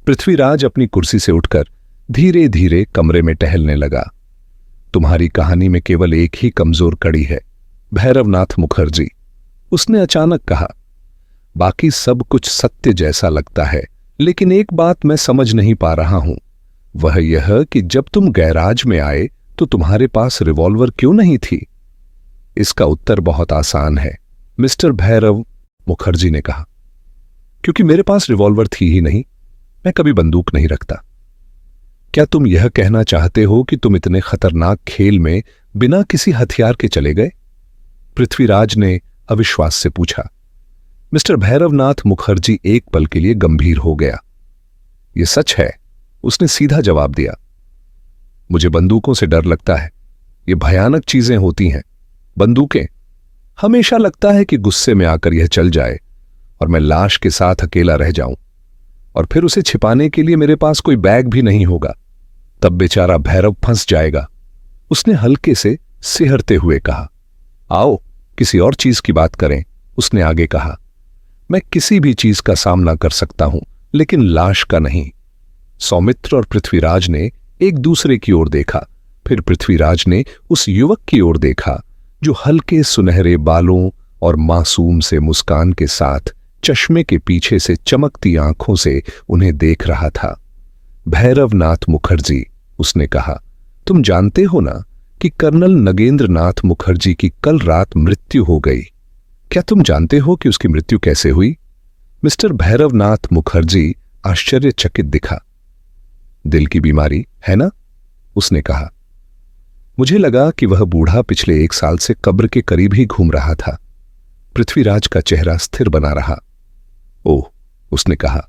पृथ्वीराज अपनी कुर्सी से उठकर धीरे धीरे कमरे में टहलने लगा। तुम्हारी कहानी में केवल एक ही कमजोर कड़ी है, भैरवनाथ मुखर्जी, उसने अचानक कहा। बाकी सब कुछ सत्य जैसा लगता है, लेकिन एक बात मैं समझ नहीं पा रहा हूं, वह यह कि जब तुम गैराज में आए तो तुम्हारे पास रिवॉल्वर क्यों नहीं थी? इसका उत्तर बहुत आसान है, मिस्टर भैरव मुखर्जी ने कहा। क्योंकि मेरे पास रिवॉल्वर थी ही नहीं, मैं कभी बंदूक नहीं रखता। क्या तुम यह कहना चाहते हो कि तुम इतने खतरनाक खेल में बिना किसी हथियार के चले गए? पृथ्वीराज ने अविश्वास से पूछा। मिस्टर भैरवनाथ मुखर्जी एक पल के लिए गंभीर हो गया। यह सच है, उसने सीधा जवाब दिया। मुझे बंदूकों से डर लगता है, ये भयानक चीजें होती हैं। बंदूकें, हमेशा लगता है कि गुस्से में आकर यह चल जाए और मैं लाश के साथ अकेला रह जाऊं, और फिर उसे छिपाने के लिए मेरे पास कोई बैग भी नहीं होगा। तब बेचारा भैरव फंस जाएगा, उसने हल्के से सिहरते हुए कहा। आओ किसी और चीज की बात करें, उसने आगे कहा। मैं किसी भी चीज का सामना कर सकता हूं, लेकिन लाश का नहीं। सौमित्र और पृथ्वीराज ने एक दूसरे की ओर देखा, फिर पृथ्वीराज ने उस युवक की ओर देखा जो हल्के सुनहरे बालों और मासूम से मुस्कान के साथ चश्मे के पीछे से चमकती आंखों से उन्हें देख रहा था। भैरवनाथ मुखर्जी, उसने कहा, तुम जानते हो ना कि कर्नल नगेंद्र नाथ मुखर्जी की कल रात मृत्यु हो गई। क्या तुम जानते हो कि उसकी मृत्यु कैसे हुई? मिस्टर भैरवनाथ मुखर्जी आश्चर्यचकित दिखा। दिल की बीमारी है ना, उसने कहा। मुझे लगा कि वह बूढ़ा पिछले 1 साल से कब्र के करीब ही घूम रहा था। पृथ्वीराज का चेहरा स्थिर बना रहा। ओह, उसने कहा,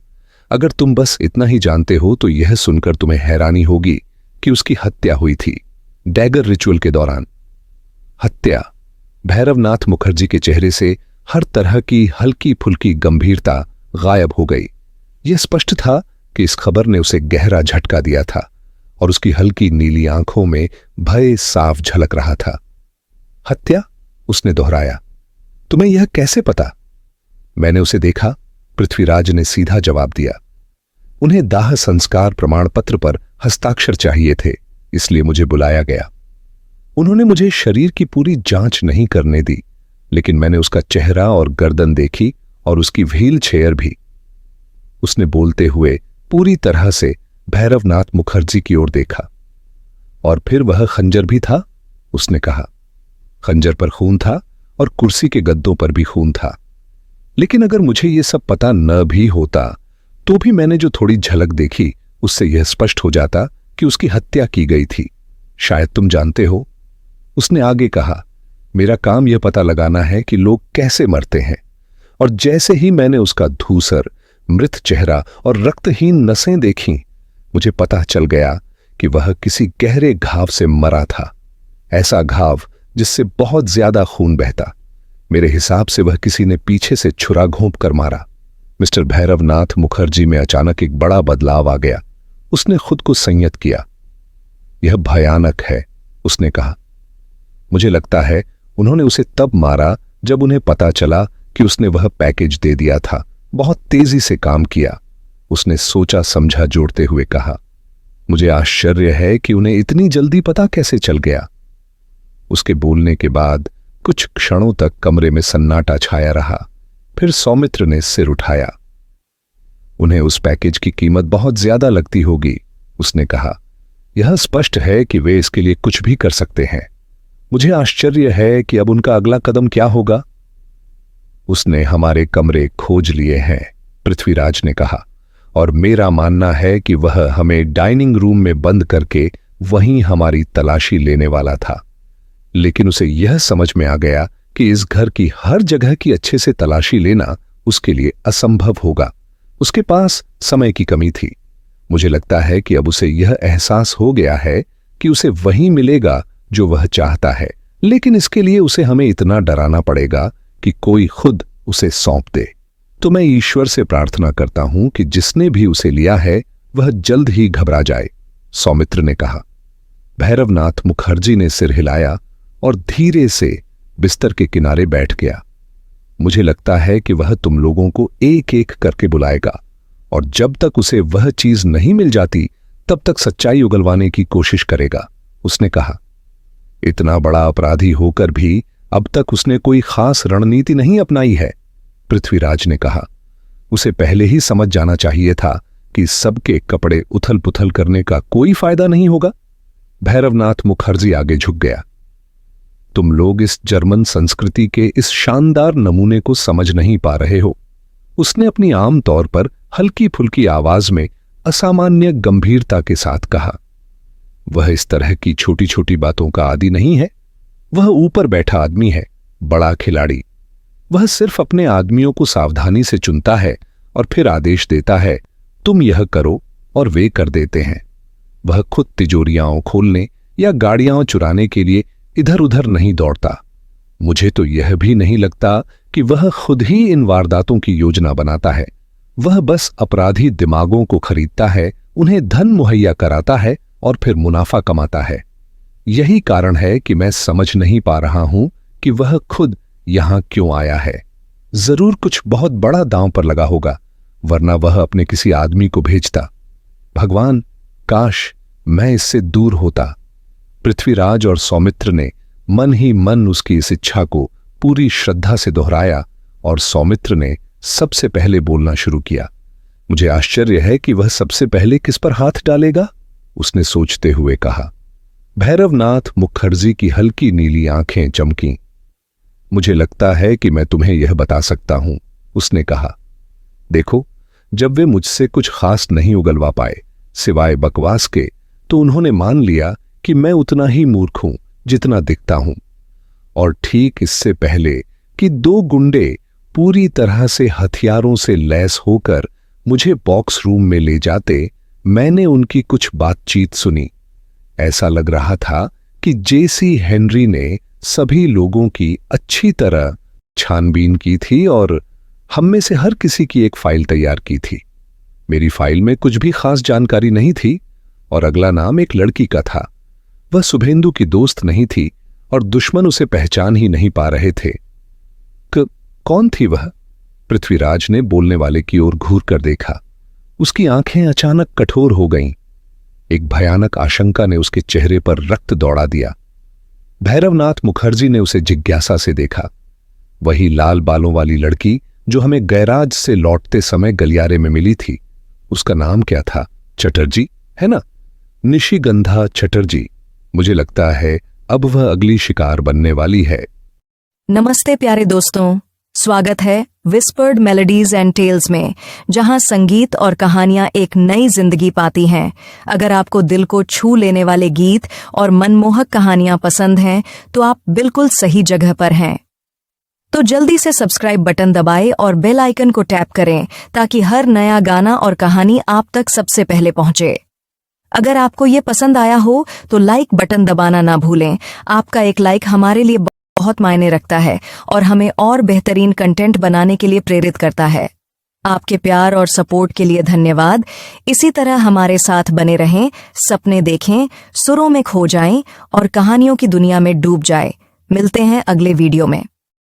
अगर तुम बस इतना ही जानते हो तो यह सुनकर तुम्हें हैरानी होगी कि उसकी हत्या हुई थी, डैगर रिचुअल के दौरान। हत्या? भैरवनाथ मुखर्जी के चेहरे से हर तरह की हल्की फुल्की गंभीरता गायब हो गई। यह स्पष्ट था कि इस खबर ने उसे गहरा झटका दिया था और उसकी हल्की नीली आंखों में भय साफ झलक रहा था। हत्या? उसने दोहराया। तुम्हें यह कैसे पता? मैंने उसे देखा, पृथ्वीराज ने सीधा जवाब दिया। उन्हें दाह संस्कार प्रमाण पत्र पर हस्ताक्षर चाहिए थे, इसलिए मुझे बुलाया गया। उन्होंने मुझे शरीर की पूरी जांच नहीं करने दी, लेकिन मैंने उसका चेहरा और गर्दन देखी और उसकी व्हील चेयर भी। उसने बोलते हुए पूरी तरह से भैरवनाथ मुखर्जी की ओर देखा। और फिर वह खंजर भी था, उसने कहा। खंजर पर खून था और कुर्सी के गद्दों पर भी खून था। लेकिन अगर मुझे यह सब पता न भी होता तो भी मैंने जो थोड़ी झलक देखी उससे यह स्पष्ट हो जाता कि उसकी हत्या की गई थी। शायद तुम जानते हो, उसने आगे कहा। मेरा काम यह पता लगाना है कि लोग कैसे मरते हैं। और जैसे ही मैंने उसका धूसर, मृत चेहरा और रक्तहीन नसें देखीं, मुझे पता चल गया कि वह किसी गहरे घाव से मरा था। ऐसा घाव जिससे बहुत ज्यादा खून बहता। मेरे हिसाब से वह किसी ने पीछे से छुरा घोंप कर मारा। मिस्टर भैरवनाथ मुखर्जी में अचानक एक बड़ा बदलाव आ गया। उसने खुद को संयत किया। यह भयानक है, उसने कहा। मुझे लगता है उन्होंने उसे तब मारा जब उन्हें पता चला कि उसने वह पैकेज दे दिया था। बहुत तेजी से काम किया, उसने सोचा समझा जोड़ते हुए कहा। मुझे आश्चर्य है कि उन्हें इतनी जल्दी पता कैसे चल गया। उसके बोलने के बाद कुछ क्षणों तक कमरे में सन्नाटा छाया रहा। फिर सौमित्र ने सिर उठाया। उन्हें उस पैकेज की कीमत बहुत ज्यादा लगती होगी, उसने कहा। यह स्पष्ट है कि वे इसके लिए कुछ भी कर सकते हैं। मुझे आश्चर्य है कि अब उनका अगला कदम क्या होगा। उसने हमारे कमरे खोज लिए हैं, पृथ्वीराज ने कहा, और मेरा मानना है कि वह हमें डाइनिंग रूम में बंद करके वहीं हमारी तलाशी लेने वाला था। लेकिन उसे यह समझ में आ गया कि इस घर की हर जगह की अच्छे से तलाशी लेना उसके लिए असंभव होगा। उसके पास समय की कमी थी। मुझे लगता है कि अब उसे यह एहसास हो गया है कि उसे वही मिलेगा जो वह चाहता है, लेकिन इसके लिए उसे हमें इतना डराना पड़ेगा कि कोई खुद उसे सौंप दे। तो मैं ईश्वर से प्रार्थना करता हूं कि जिसने भी उसे लिया है वह जल्द ही घबरा जाए, सौमित्र ने कहा। भैरवनाथ मुखर्जी ने सिर हिलाया और धीरे से बिस्तर के किनारे बैठ गया। मुझे लगता है कि वह तुम लोगों को एक एक करके बुलाएगा, और जब तक उसे वह चीज नहीं मिल जाती तब तक सच्चाई उगलवाने की कोशिश करेगा, उसने कहा। इतना बड़ा अपराधी होकर भी अब तक उसने कोई खास रणनीति नहीं अपनाई है, पृथ्वीराज ने कहा। उसे पहले ही समझ जाना चाहिए था कि सबके कपड़े उथल पुथल करने का कोई फायदा नहीं होगा। भैरवनाथ मुखर्जी आगे झुक गया। तुम लोग इस जर्मन संस्कृति के इस शानदार नमूने को समझ नहीं पा रहे हो, उसने अपनी आम तौर पर हल्की फुल्की आवाज में असामान्य गंभीरता के साथ कहा। वह इस तरह की छोटी छोटी बातों का आदी नहीं है। वह ऊपर बैठा आदमी है, बड़ा खिलाड़ी। वह सिर्फ अपने आदमियों को सावधानी से चुनता है और फिर आदेश देता है, तुम यह करो, और वे कर देते हैं। वह खुद तिजोरियां खोलने या गाड़ियां चुराने के लिए इधर उधर नहीं दौड़ता। मुझे तो यह भी नहीं लगता कि वह खुद ही इन वारदातों की योजना बनाता है। वह बस अपराधी दिमागों को खरीदता है, उन्हें धन मुहैया कराता है और फिर मुनाफा कमाता है। यही कारण है कि मैं समझ नहीं पा रहा हूं कि वह खुद यहां क्यों आया है। जरूर कुछ बहुत बड़ा दांव पर लगा होगा, वरना वह अपने किसी आदमी को भेजता। भगवान, काश मैं इससे दूर होता। पृथ्वीराज और सौमित्र ने मन ही मन उसकी इस इच्छा को पूरी श्रद्धा से दोहराया, और सौमित्र ने सबसे पहले बोलना शुरू किया। मुझे आश्चर्य है कि वह सबसे पहले किस पर हाथ डालेगा, उसने सोचते हुए कहा। भैरवनाथ मुखर्जी की हल्की नीली आंखें चमकीं। मुझे लगता है कि मैं तुम्हें यह बता सकता हूं, उसने कहा। देखो, जब वे मुझसे कुछ खास नहीं उगलवा पाए सिवाय बकवास के, तो उन्होंने मान लिया कि मैं उतना ही मूर्ख हूं जितना दिखता हूं। और ठीक इससे पहले कि दो गुंडे पूरी तरह से हथियारों से लैस होकर मुझे बॉक्स रूम में ले जाते, मैंने उनकी कुछ बातचीत सुनी। ऐसा लग रहा था कि जेसी हेनरी ने सभी लोगों की अच्छी तरह छानबीन की थी और हम में से हर किसी की एक फाइल तैयार की थी। मेरी फाइल में कुछ भी खास जानकारी नहीं थी, और अगला नाम एक लड़की का था। वह शुभेंदु की दोस्त नहीं थी और दुश्मन उसे पहचान ही नहीं पा रहे थे। कौन थी वह? पृथ्वीराज ने बोलने वाले की ओर घूर कर देखा। उसकी आंखें अचानक कठोर हो गईं। एक भयानक आशंका ने उसके चेहरे पर रक्त दौड़ा दिया। भैरवनाथ मुखर्जी ने उसे जिज्ञासा से देखा। वही लाल बालों वाली लड़की जो हमें गैराज से लौटते समय गलियारे में मिली थी। उसका नाम क्या था? चटर्जी, है ना? निशिगंधा चटर्जी। मुझे लगता है अब वह अगली शिकार बनने वाली है। नमस्ते प्यारे दोस्तों, स्वागत है विस्पर्ड मेलोडीज एंड टेल्स में, जहां संगीत और कहानियां एक नई जिंदगी पाती हैं। अगर आपको दिल को छू लेने वाले गीत और मनमोहक कहानियां पसंद हैं तो आप बिल्कुल सही जगह पर हैं। तो जल्दी से सब्सक्राइब बटन दबाएं और बेल आइकन को टैप करें ताकि हर नया गाना और कहानी आप तक सबसे पहले पहुंचे। अगर आपको ये पसंद आया हो तो लाइक बटन दबाना ना भूलें। आपका एक लाइक हमारे लिए बहुत मायने रखता है और हमें और बेहतरीन कंटेंट बनाने के लिए प्रेरित करता है। आपके प्यार और सपोर्ट के लिए धन्यवाद। इसी तरह हमारे साथ बने रहें, सपने देखें, सुरों में खो जाएं और कहानियों की दुनिया में डूब जाएं। मिलते हैं अगले वीडियो में।